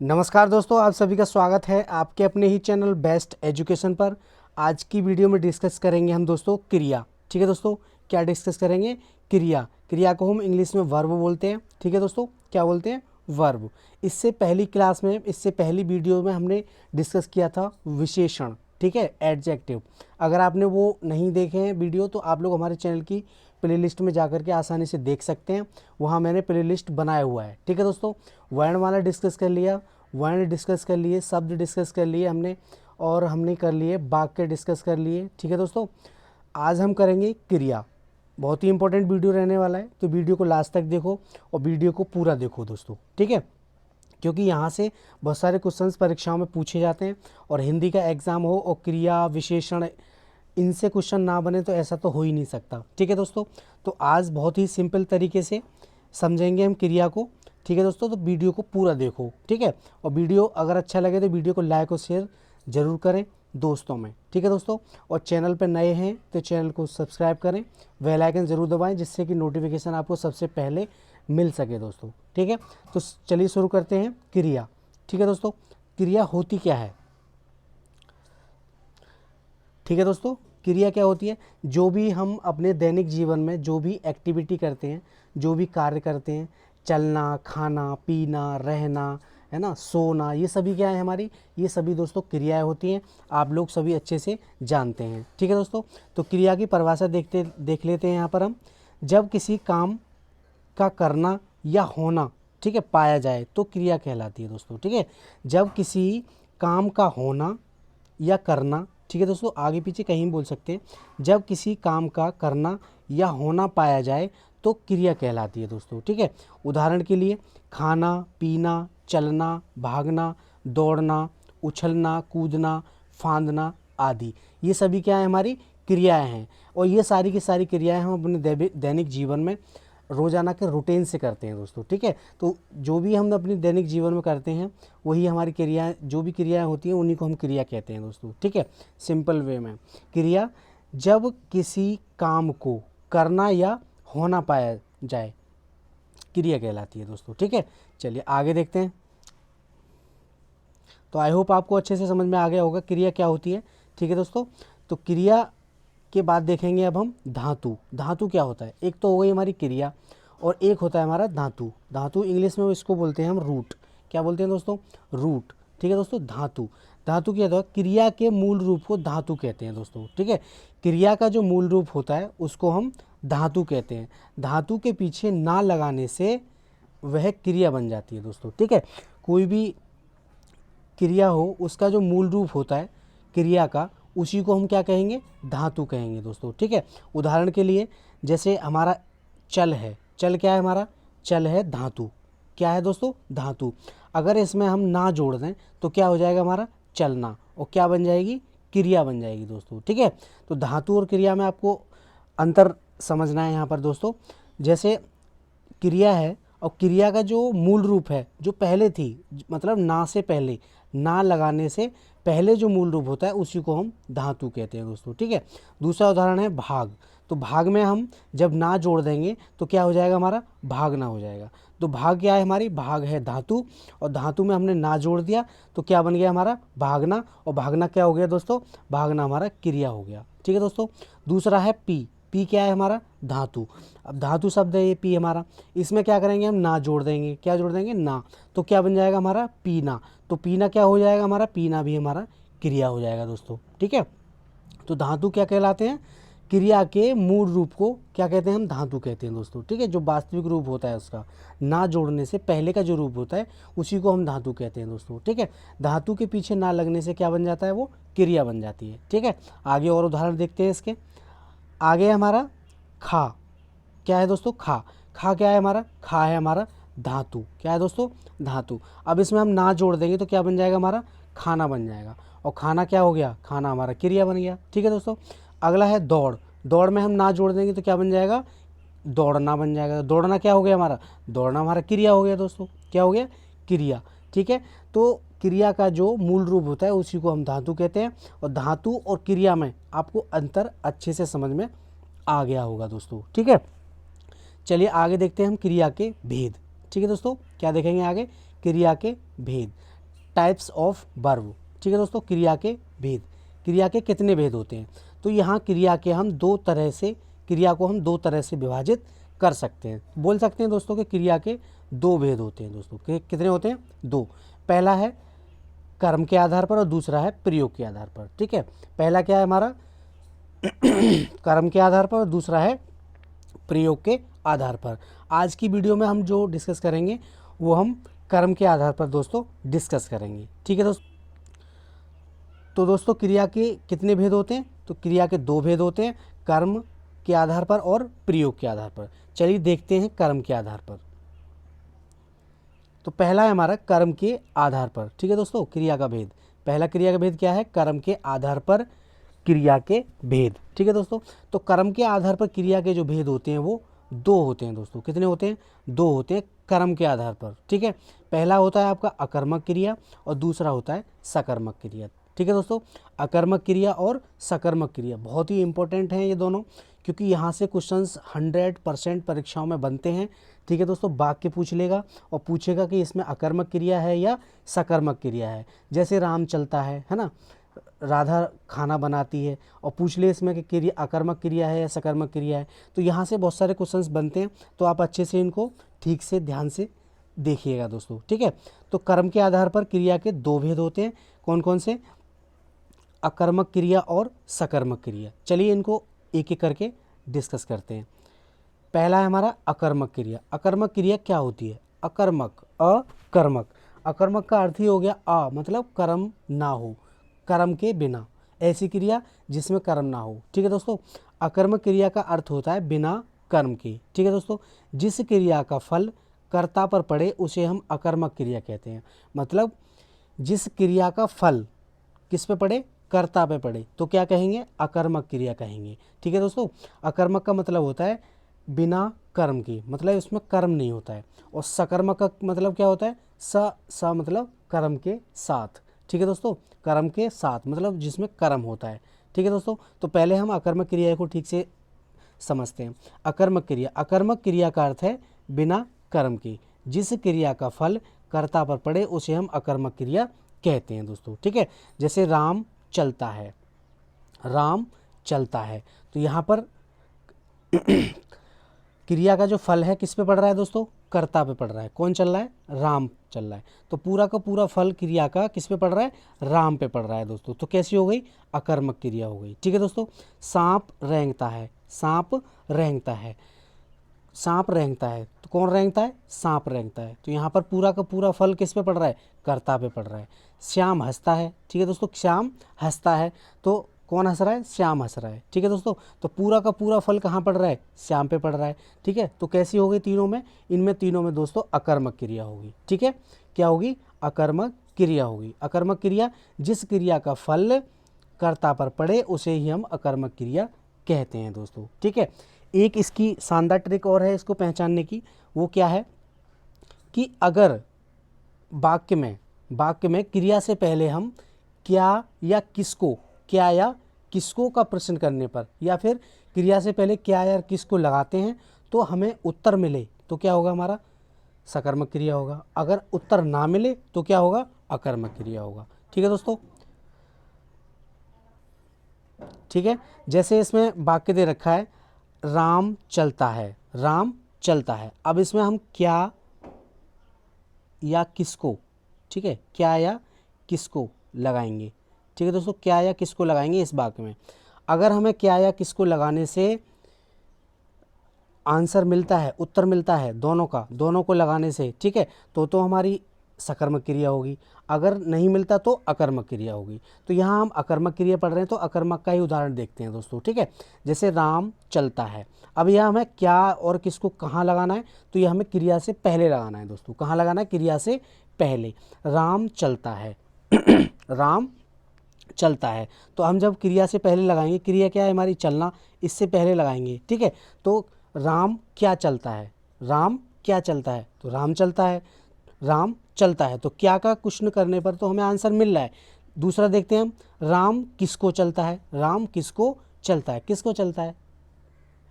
नमस्कार दोस्तों, आप सभी का स्वागत है आपके अपने ही चैनल बेस्ट एजुकेशन पर। आज की वीडियो में डिस्कस करेंगे हम दोस्तों क्रिया। ठीक है दोस्तों, क्या डिस्कस करेंगे? क्रिया। क्रिया को हम इंग्लिश में वर्ब बोलते हैं। ठीक है दोस्तों, क्या बोलते हैं? वर्ब। इससे पहली वीडियो में हमने डिस्कस किया था विशेषण। ठीक है, एडजेक्टिव। अगर आपने वो नहीं देखे हैं वीडियो तो आप लोग हमारे चैनल की प्लेलिस्ट में जाकर के आसानी से देख सकते हैं। वहाँ मैंने प्लेलिस्ट बनाया हुआ है। ठीक है दोस्तों, वर्णमाला डिस्कस कर लिया, वर्ण डिस्कस कर लिए, शब्द डिस्कस कर लिए हमने, और हमने कर लिए वाक्य डिस्कस कर लिए। ठीक है दोस्तों, आज हम करेंगे क्रिया। बहुत ही इंपॉर्टेंट वीडियो रहने वाला है, तो वीडियो को लास्ट तक देखो और वीडियो को पूरा देखो दोस्तों। ठीक है, क्योंकि यहाँ से बहुत सारे क्वेश्चंस परीक्षाओं में पूछे जाते हैं, और हिंदी का एग्ज़ाम हो और क्रिया विशेषण इनसे क्वेश्चन ना बने तो ऐसा तो हो ही नहीं सकता। ठीक है दोस्तों, तो आज बहुत ही सिंपल तरीके से समझेंगे हम क्रिया को। ठीक है दोस्तों, तो वीडियो को पूरा देखो। ठीक है, और वीडियो अगर अच्छा लगे तो वीडियो को लाइक और शेयर ज़रूर करें दोस्तों में। ठीक है दोस्तों, और चैनल पर नए हैं तो चैनल को सब्सक्राइब करें, बेल आइकन ज़रूर दबाएं, जिससे कि नोटिफिकेशन आपको सबसे पहले मिल सके दोस्तों। ठीक है, तो चलिए शुरू करते हैं क्रिया। ठीक है दोस्तों, क्रिया होती क्या है? ठीक है दोस्तों, क्रिया क्या होती है? जो भी हम अपने दैनिक जीवन में जो भी एक्टिविटी करते हैं, जो भी कार्य करते हैं, चलना, खाना, पीना, रहना, है ना, सोना, ये सभी क्या है हमारी? ये सभी दोस्तों क्रियाएं होती हैं। आप लोग सभी अच्छे से जानते हैं। ठीक है दोस्तों, तो क्रिया की परिभाषा देख लेते हैं यहाँ पर हम। जब किसी काम का करना या होना, ठीक है, पाया जाए तो क्रिया कहलाती है दोस्तों। ठीक है, जब किसी काम का होना या करना, ठीक है दोस्तों, आगे पीछे कहीं बोल सकते हैं, जब किसी काम का करना या होना पाया जाए तो क्रिया कहलाती है दोस्तों। ठीक है, उदाहरण के लिए खाना, पीना, चलना, भागना, दौड़ना, उछलना, कूदना, फांदना आदि, ये सभी क्या है? हमारी क्रियाएं हैं। और ये सारी की सारी क्रियाएं हम अपने दैनिक जीवन में रोज़ाना के रूटीन से करते हैं दोस्तों। ठीक है, तो जो भी हम अपने दैनिक जीवन में करते हैं वही हमारी क्रियाएं, जो भी क्रियाएं होती हैं उन्हीं को हम क्रिया कहते हैं दोस्तों। ठीक है, सिंपल वे में क्रिया जब किसी काम को करना या होना पाया जाए क्रिया कहलाती है दोस्तों। ठीक है, चलिए आगे देखते हैं। तो आई होप आपको अच्छे से समझ में आ गया होगा क्रिया क्या होती है। ठीक है दोस्तों, तो क्रिया के बाद देखेंगे अब हम धातु। धातु क्या होता है? एक तो हो गई हमारी क्रिया और एक होता है हमारा धातु। धातु इंग्लिश में इसको बोलते हैं हम रूट। क्या बोलते हैं दोस्तों? रूट। ठीक है दोस्तों, धातु। धातु क्या होता है? क्रिया के मूल रूप को धातु कहते हैं दोस्तों। ठीक है, क्रिया का जो मूल रूप होता है उसको हम धातु कहते हैं। धातु के पीछे ना लगाने से वह क्रिया बन जाती है दोस्तों। ठीक है, कोई भी क्रिया हो उसका जो मूल रूप होता है क्रिया का, उसी को हम क्या कहेंगे? धातु कहेंगे दोस्तों। ठीक है, उदाहरण के लिए जैसे हमारा चल है। चल क्या है हमारा? चल है धातु। क्या है दोस्तों? धातु। अगर इसमें हम ना जोड़ दें तो क्या हो जाएगा हमारा? चलना। और क्या बन जाएगी? क्रिया बन जाएगी दोस्तों। ठीक है, तो धातु और क्रिया में आपको अंतर समझना है यहाँ पर दोस्तों। जैसे क्रिया है और क्रिया का जो मूल रूप है, जो पहले थी, मतलब ना से पहले, ना लगाने से पहले जो मूल रूप होता है उसी को हम धातु कहते हैं दोस्तों। ठीक है, दूसरा उदाहरण है भाग। तो भाग में हम जब ना जोड़ देंगे तो क्या हो जाएगा हमारा? भागना हो जाएगा। तो भाग क्या है हमारी? भाग है धातु, और धातु में हमने ना जोड़ दिया तो क्या बन गया हमारा? भागना। और भागना क्या हो गया दोस्तों? भागना हमारा क्रिया हो गया। ठीक है दोस्तों, दूसरा है पी। पी क्या है हमारा? धातु। अब धातु शब्द है ये पी हमारा, इसमें क्या करेंगे हम? ना जोड़ देंगे। क्या जोड़ देंगे? ना। तो क्या बन जाएगा हमारा? पीना। तो पीना क्या हो जाएगा हमारा? पीना भी हमारा क्रिया हो जाएगा दोस्तों। ठीक है, तो धातु क्या कहलाते हैं? क्रिया के मूल रूप को क्या कहते हैं? हम धातु कहते हैं दोस्तों। ठीक है, जो वास्तविक रूप होता है उसका ना जोड़ने से पहले का जो रूप होता है उसी को हम धातु कहते हैं दोस्तों। ठीक है, धातु के पीछे ना लगने से क्या बन जाता है? वो क्रिया बन जाती है। ठीक है, आगे और उदाहरण देखते हैं इसके। आगे हमारा खा। क्या है दोस्तों? खा। खा क्या है हमारा? खा है हमारा धातु। क्या है दोस्तों? धातु। अब इसमें हम ना जोड़ देंगे तो क्या बन जाएगा हमारा? खाना बन जाएगा। और खाना क्या हो गया? खाना हमारा क्रिया बन गया। ठीक है दोस्तों, अगला है दौड़। दौड़ में हम ना जोड़ देंगे तो क्या बन जाएगा? दौड़ना बन जाएगा। दौड़ना क्या हो गया हमारा? दौड़ना हमारा क्रिया हो गया दोस्तों। क्या हो गया? क्रिया। ठीक है, तो क्रिया का जो मूल रूप होता है उसी को हम धातु कहते हैं। और धातु और क्रिया में आपको अंतर अच्छे से समझ में आ गया होगा दोस्तों। ठीक है, चलिए आगे देखते हैं हम क्रिया के भेद। ठीक है दोस्तों, क्या देखेंगे आगे? क्रिया के भेद। Types of verb. ठीक है दोस्तों, क्रिया के भेद, क्रिया के कितने भेद होते हैं। तो यहाँ क्रिया के हम दो तरह से, क्रिया को हम दो तरह से विभाजित कर सकते हैं। बोल सकते हैं दोस्तों कि क्रिया के दो भेद होते हैं दोस्तों। कितने होते हैं? दो। पहला है कर्म के आधार पर और दूसरा है प्रयोग के आधार पर। ठीक है, पहला क्या है हमारा कर्म के आधार पर और दूसरा है प्रयोग के आधार पर। आज की वीडियो में हम जो डिस्कस करेंगे वो हम कर्म के आधार पर दोस्तों डिस्कस करेंगे। ठीक है दोस्तों, तो दोस्तों क्रिया के कितने भेद होते हैं? तो क्रिया के दो भेद होते हैं, कर्म के आधार पर और प्रयोग के आधार पर। चलिए देखते हैं कर्म के आधार पर। तो पहला है हमारा कर्म के आधार पर। ठीक है दोस्तों, क्रिया का भेद, पहला क्रिया का भेद क्या है? कर्म के आधार पर क्रिया के भेद। ठीक है दोस्तों, तो कर्म के आधार पर क्रिया के जो भेद होते हैं वो दो होते हैं दोस्तों। कितने होते हैं? दो होते हैं कर्म के आधार पर। ठीक है, पहला होता है आपका अकर्मक क्रिया और दूसरा होता है सकर्मक क्रिया। ठीक है दोस्तों, अकर्मक क्रिया और सकर्मक क्रिया बहुत ही इंपॉर्टेंट हैं ये दोनों, क्योंकि यहाँ से क्वेश्चंस 100% परीक्षाओं में बनते हैं। ठीक है दोस्तों, वाक्य पूछ लेगा और पूछेगा कि इसमें अकर्मक क्रिया है या सकर्मक क्रिया है। जैसे राम चलता है ना, राधा खाना बनाती है, और पूछ ले इसमें कि क्रिया अकर्मक क्रिया है या सकर्मक क्रिया है। तो यहाँ से बहुत सारे क्वेश्चंस बनते हैं, तो आप अच्छे से इनको ठीक से ध्यान से देखिएगा दोस्तों। ठीक है, तो कर्म के आधार पर क्रिया के दो भेद होते हैं। कौन कौन से? अकर्मक क्रिया और सकर्मक क्रिया। चलिए इनको एक एक करके डिस्कस करते हैं। पहला है हमारा अकर्मक क्रिया। अकर्मक क्रिया क्या होती है? अकर्मक, अकर्मक, अकर्मक का अर्थ ही हो गया अ, मतलब कर्म ना हो, कर्म के बिना, ऐसी क्रिया जिसमें कर्म ना हो। ठीक है दोस्तों, अकर्मक क्रिया का अर्थ होता है बिना कर्म के। ठीक है दोस्तों, जिस क्रिया का फल कर्ता पर पड़े उसे हम अकर्मक क्रिया कहते हैं। मतलब जिस क्रिया का फल किस पे पड़े? कर्ता पे पड़े, तो क्या कहेंगे? अकर्मक क्रिया कहेंगे। ठीक है दोस्तों, अकर्मक का मतलब होता है बिना कर्म के, मतलब इसमें कर्म नहीं होता है। और सकर्मक का मतलब क्या होता है? स मतलब कर्म के साथ। ठीक है दोस्तों, कर्म के साथ मतलब जिसमें कर्म होता है। ठीक है दोस्तों, तो पहले हम अकर्मक क्रिया को ठीक से समझते हैं। अकर्मक क्रिया, अकर्मक क्रिया का अर्थ है बिना कर्म के, जिस क्रिया का फल कर्ता पर पड़े उसे हम अकर्मक क्रिया कहते हैं दोस्तों। ठीक है, जैसे राम चलता है, राम चलता है, तो यहाँ पर क्रिया का जो फल है किस पे पड़ रहा है दोस्तों? कर्ता पे पड़ रहा है। कौन चल रहा है? राम चल रहा है, तो पूरा का पूरा फल क्रिया का किस पे पड़ रहा है? राम पे पड़ रहा है दोस्तों। तो कैसी हो गई? अकर्मक क्रिया हो गई। ठीक है दोस्तों, सांप रेंगता है, सांप रेंगता है, सांप रेंगता है, तो कौन रेंगता है? सांप रेंगता है, तो यहाँ पर पूरा का पूरा फल किस पे पड़ रहा है? कर्ता पे पड़ रहा है। श्याम हंसता है, ठीक है दोस्तों, श्याम हंसता है, तो कौन हंस रहा है? श्याम हंस रहा है। ठीक है दोस्तों, तो पूरा का पूरा फल कहाँ पड़ रहा है? श्याम पे पड़ रहा है। ठीक है, तो कैसी हो गई तीनों में? इनमें तीनों में दोस्तों अकर्मक क्रिया होगी। ठीक है, क्या होगी? अकर्मक क्रिया होगी। अकर्मक क्रिया, जिस क्रिया का फल कर्ता पर पड़े उसे ही हम अकर्मक क्रिया कहते हैं दोस्तों। ठीक है, एक इसकी शानदार ट्रिक और है इसको पहचानने की, वो क्या है कि अगर वाक्य में क्रिया से पहले हम क्या या किसको, क्या या किसको का प्रश्न करने पर, या फिर क्रिया से पहले क्या या किसको लगाते हैं तो हमें उत्तर मिले, तो क्या होगा? हमारा सकर्मक क्रिया होगा। अगर उत्तर ना मिले तो क्या होगा? अकर्मक क्रिया होगा। ठीक है दोस्तों, ठीक है, जैसे इसमें वाक्य दे रखा है राम चलता है, राम चलता है। अब इसमें हम क्या या किसको, ठीक है, क्या या किसको लगाएंगे। ठीक है दोस्तों, क्या या किसको लगाएंगे इस वाक्य में। अगर हमें क्या या किसको लगाने से आंसर मिलता है, उत्तर मिलता है दोनों का, दोनों को लगाने से, ठीक है, तो हमारी सकर्मक क्रिया होगी। अगर नहीं मिलता तो अकर्मक क्रिया होगी। तो यहाँ हम अकर्मक क्रिया पढ़ रहे हैं तो अकर्मक का ही उदाहरण देखते हैं दोस्तों। ठीक है, जैसे राम चलता है, अब यह हमें क्या और किसको कहाँ लगाना है, तो यह हमें क्रिया से पहले लगाना है दोस्तों। कहाँ लगाना है? क्रिया से पहले। राम चलता है राम चलता है, तो हम जब क्रिया से पहले लगाएंगे, क्रिया क्या है हमारी? चलना, इससे पहले लगाएंगे। ठीक है, तो राम क्या चलता है? राम क्या चलता है? तो राम चलता है, राम चलता है, तो क्या का क्वेश्चन करने पर तो हमें आंसर मिल रहा है। दूसरा देखते हैं हम, राम किसको चलता है? राम किसको चलता है? किसको चलता है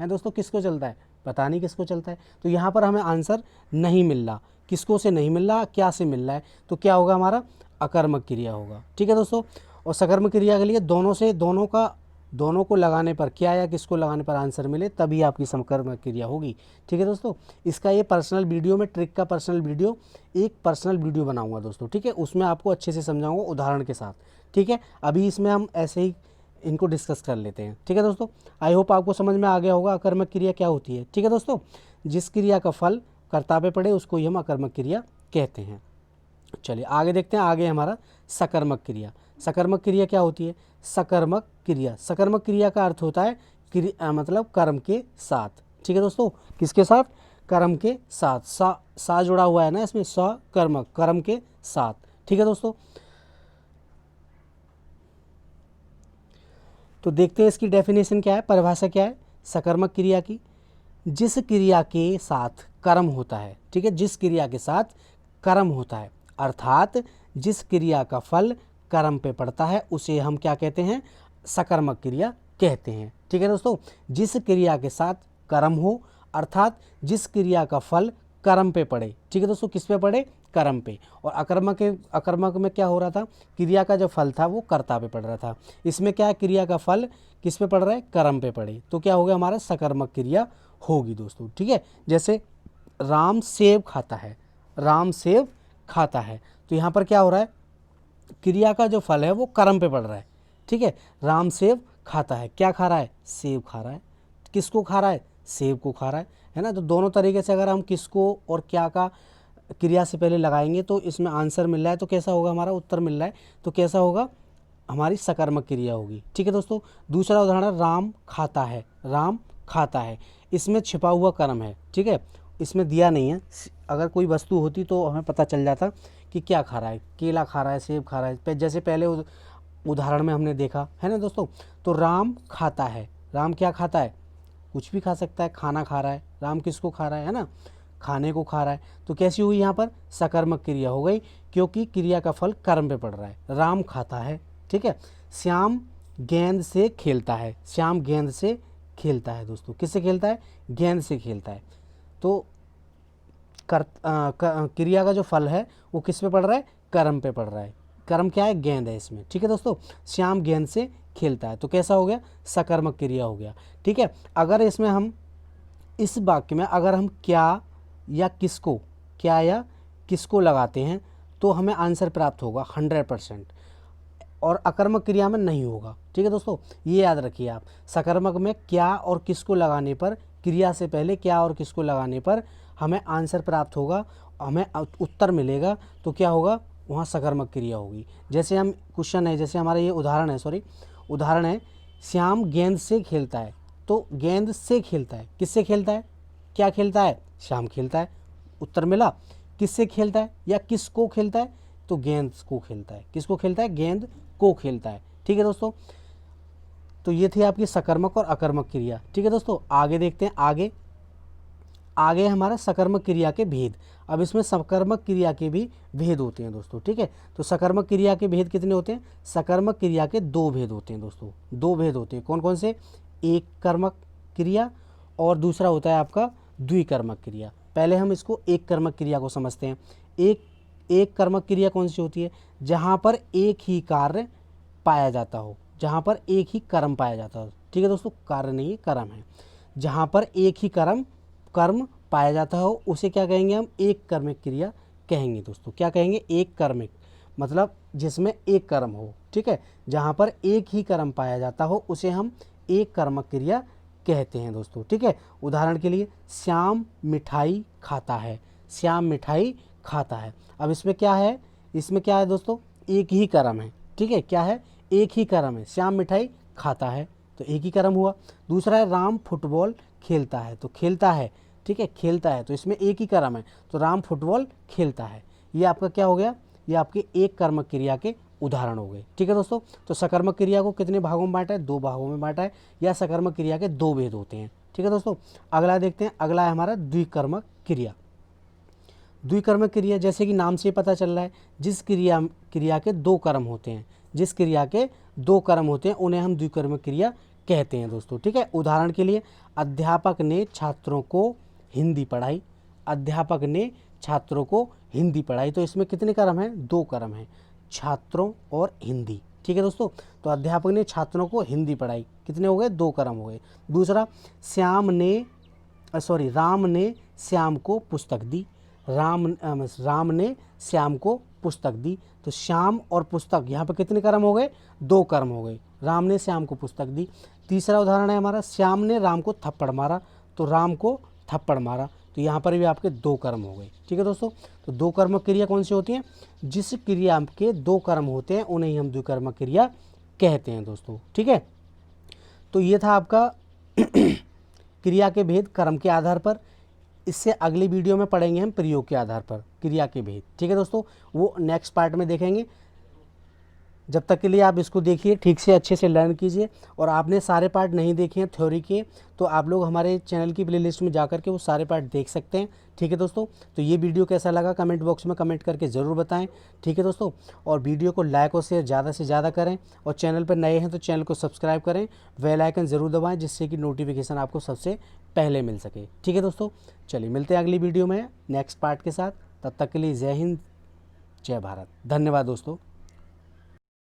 दोस्तों? किसको चलता है? पता नहीं किसको चलता है, तो यहाँ पर हमें आंसर नहीं मिल रहा। किसको से नहीं मिल रहा, क्या से मिल रहा है, तो क्या होगा हमारा? अकर्मक क्रिया होगा। ठीक है दोस्तों, और सकर्मक क्रिया के लिए दोनों को लगाने पर क्या या किसको लगाने पर आंसर मिले तभी आपकी सकर्मक क्रिया होगी। ठीक है दोस्तों, इसका ये पर्सनल वीडियो में ट्रिक का एक पर्सनल वीडियो बनाऊंगा दोस्तों। ठीक है, उसमें आपको अच्छे से समझाऊंगा उदाहरण के साथ। ठीक है, अभी इसमें हम ऐसे ही इनको डिस्कस कर लेते हैं। ठीक है दोस्तों, आई होप आपको समझ में आ गया होगा अकर्मक क्रिया क्या होती है। ठीक है दोस्तों, जिस क्रिया का फल कर्ता पे पड़े उसको ही हम अकर्मक क्रिया कहते हैं। चलिए आगे देखते हैं। आगे हमारा सकर्मक क्रिया। सकर्मक क्रिया क्या होती है? सकर्मक क्रिया का अर्थ होता है मतलब कर्म के साथ। ठीक है दोस्तों, किसके साथ? कर्म के साथ। सा जुड़ा हुआ है ना इसमें, सकर्मक, कर्म के साथ। ठीक है दोस्तों, तो देखते हैं इसकी डेफिनेशन क्या है, परिभाषा क्या है सकर्मक क्रिया की। जिस क्रिया के साथ कर्म होता है, ठीक है, जिस क्रिया के साथ कर्म होता है, अर्थात जिस क्रिया का फल कर्म पे पड़ता है उसे हम क्या कहते हैं? सकर्मक क्रिया कहते हैं। ठीक है दोस्तों, जिस क्रिया के साथ कर्म हो अर्थात जिस क्रिया का फल कर्म पे पड़े। ठीक है दोस्तों, किस पे पड़े? कर्म पे। और अकर्मक में क्या हो रहा था? क्रिया का जो फल था वो कर्ता पे पड़ रहा था। इसमें क्या है? क्रिया का फल किस पे पड़ रहा है? कर्म पे पड़े, तो क्या हो गया हमारा? सकर्मक क्रिया होगी दोस्तों। ठीक है, जैसे राम सेब खाता है, राम सेब खाता है, तो यहाँ पर क्या हो रहा है? क्रिया का जो फल है वो कर्म पे पड़ रहा है। ठीक है, राम सेब खाता है, क्या खा रहा है? सेब खा रहा है। किसको खा रहा है? सेब को खा रहा है ना। तो दोनों तरीके से अगर हम किसको और क्या का क्रिया से पहले लगाएंगे तो इसमें आंसर मिल रहा है, तो कैसा होगा हमारा? उत्तर मिल रहा है, तो कैसा होगा? हमारी सकर्मक क्रिया होगी। ठीक है दोस्तों, दूसरा उदाहरण राम खाता है, राम खाता है, इसमें छिपा हुआ कर्म है। ठीक है, इसमें दिया नहीं है, अगर कोई वस्तु होती तो हमें पता चल जाता कि क्या खा रहा है, केला खा रहा है, सेब खा रहा है, जैसे पहले उदाहरण में हमने देखा है ना दोस्तों। तो राम खाता है, राम क्या खाता है? कुछ भी खा सकता है, खाना खा रहा है। राम किसको खा रहा है ना? खाने को खा रहा है। तो कैसी हुई यहाँ पर? सकर्मक क्रिया हो गई, क्योंकि क्रिया का फल कर्म पे पड़ रहा है। राम खाता है। ठीक है, श्याम गेंद से खेलता है, श्याम गेंद से खेलता है दोस्तों। किससे खेलता है? गेंद से खेलता है। तो क्रिया का जो फल है वो किस पे पड़ रहा है? कर्म पे पड़ रहा है। कर्म क्या है? गेंद है इसमें। ठीक है दोस्तों, श्याम गेंद से खेलता है, तो कैसा हो गया? सकर्मक क्रिया हो गया। ठीक है, अगर इसमें हम इस वाक्य में अगर हम क्या या किसको लगाते हैं तो हमें आंसर प्राप्त होगा 100%, और अकर्मक क्रिया में नहीं होगा। ठीक है दोस्तों, ये याद रखिए आप। सकर्मक में क्या और किसको लगाने पर, क्रिया से पहले क्या और किसको लगाने पर हमें आंसर प्राप्त होगा, हमें उत्तर मिलेगा, तो क्या होगा? वहाँ सकर्मक क्रिया होगी। जैसे हम क्वेश्चन है, जैसे हमारा ये उदाहरण है श्याम गेंद से खेलता है, तो गेंद से खेलता है, किससे खेलता है? क्या खेलता है? श्याम खेलता है। उत्तर मिला। किससे खेलता है या किसको खेलता है? तो गेंद को खेलता है। किसको खेलता है? गेंद को खेलता है। ठीक है दोस्तों, तो ये थी आपकी सकर्मक और अकर्मक क्रिया। ठीक है दोस्तों, आगे देखते हैं। आगे हमारा सकर्मक क्रिया के भेद। अब इसमें सकर्मक क्रिया के भी भेद होते हैं दोस्तों। ठीक है, तो सकर्मक क्रिया के भेद कितने होते हैं? सकर्मक क्रिया के 2 भेद होते हैं दोस्तों, 2 भेद होते हैं। कौन कौन से? एक कर्मक क्रिया और दूसरा होता है आपका द्विकर्मक क्रिया। पहले हम इसको एक कर्मक क्रिया को समझते हैं। एक कर्मक क्रिया कौन सी होती है? जहाँ पर एक ही कार्य पाया जाता हो, जहाँ पर एक ही कर्म पाया जाता हो। ठीक है दोस्तों, कार्य नहीं है, कर्म है। जहाँ पर एक ही कर्म पाया जाता हो उसे क्या कहेंगे हम? एक कर्मक क्रिया कहेंगे दोस्तों। क्या कहेंगे? एक कर्मक, मतलब जिसमें एक कर्म हो। ठीक है, जहाँ पर एक ही कर्म पाया जाता हो उसे हम एक कर्मक क्रिया कहते हैं दोस्तों। ठीक है, उदाहरण के लिए श्याम मिठाई खाता है, श्याम मिठाई खाता है। अब इसमें क्या है दोस्तों? एक ही कर्म है। ठीक है, क्या है? एक ही कर्म है। श्याम मिठाई खाता है, तो एक ही कर्म हुआ। दूसरा है राम फुटबॉल खेलता है, तो खेलता है। ठीक है, खेलता है, तो इसमें एक ही कर्म है, तो राम फुटबॉल खेलता है। ये आपका क्या हो गया? ये आपके एक कर्मक क्रिया के उदाहरण हो गए। ठीक है दोस्तों, तो सकर्मक क्रिया को कितने भागों में बांटा है? 2 भागों में बांटा है, या सकर्मक क्रिया के 2 भेद होते हैं। ठीक है दोस्तों, अगला देखते हैं। अगला है हमारा द्विकर्मक क्रिया। द्विकर्मक क्रिया जैसे कि नाम से पता चल रहा है, जिस क्रिया के 2 कर्म होते हैं, जिस क्रिया के 2 कर्म होते हैं उन्हें हम द्विकर्मक क्रिया कहते हैं दोस्तों। ठीक है, उदाहरण के लिए अध्यापक ने छात्रों को हिंदी पढ़ाई, अध्यापक ने छात्रों को हिंदी पढ़ाई, तो इसमें कितने कर्म हैं? 2 कर्म हैं। छात्रों और हिंदी। ठीक है दोस्तों, तो अध्यापक ने छात्रों को हिंदी पढ़ाई, कितने हो गए, 2 कर्म हो गए। दूसरा, राम ने श्याम को पुस्तक दी, राम ने श्याम को पुस्तक दी। तो श्याम और पुस्तक, यहाँ पर कितने कर्म हो गए, 2 कर्म हो गए। राम ने श्याम को पुस्तक दी। तीसरा उदाहरण है हमारा, श्याम ने राम को थप्पड़ मारा, तो राम को थप्पड़ मारा, तो यहाँ पर भी आपके 2 कर्म हो गए। ठीक है दोस्तों, तो 2 कर्मक क्रिया कौन सी होती हैं, जिस क्रिया के 2 कर्म होते हैं उन्हें ही हम द्विकर्मक क्रिया कहते हैं दोस्तों। ठीक है, तो ये था आपका क्रिया के भेद कर्म के आधार पर। इससे अगली वीडियो में पढ़ेंगे हम प्रयोग के आधार पर क्रिया के भेद। ठीक है दोस्तों, वो नेक्स्ट पार्ट में देखेंगे। जब तक के लिए आप इसको देखिए, ठीक से अच्छे से लर्न कीजिए। और आपने सारे पार्ट नहीं देखे हैं थ्योरी के, तो आप लोग हमारे चैनल की प्लेलिस्ट में जा करके वो सारे पार्ट देख सकते हैं। ठीक है दोस्तों, तो ये वीडियो कैसा लगा कमेंट बॉक्स में कमेंट करके ज़रूर बताएं। ठीक है दोस्तों, और वीडियो को लाइक और शेयर ज़्यादा से ज़्यादा करें, और चैनल पर नए हैं तो चैनल को सब्सक्राइब करें, बेल आइकन ज़रूर दबाएँ, जिससे कि नोटिफिकेशन आपको सबसे पहले मिल सके। ठीक है दोस्तों, चलिए मिलते हैं अगली वीडियो में नेक्स्ट पार्ट के साथ। तब तक के लिए जय हिंद, जय भारत, धन्यवाद दोस्तों।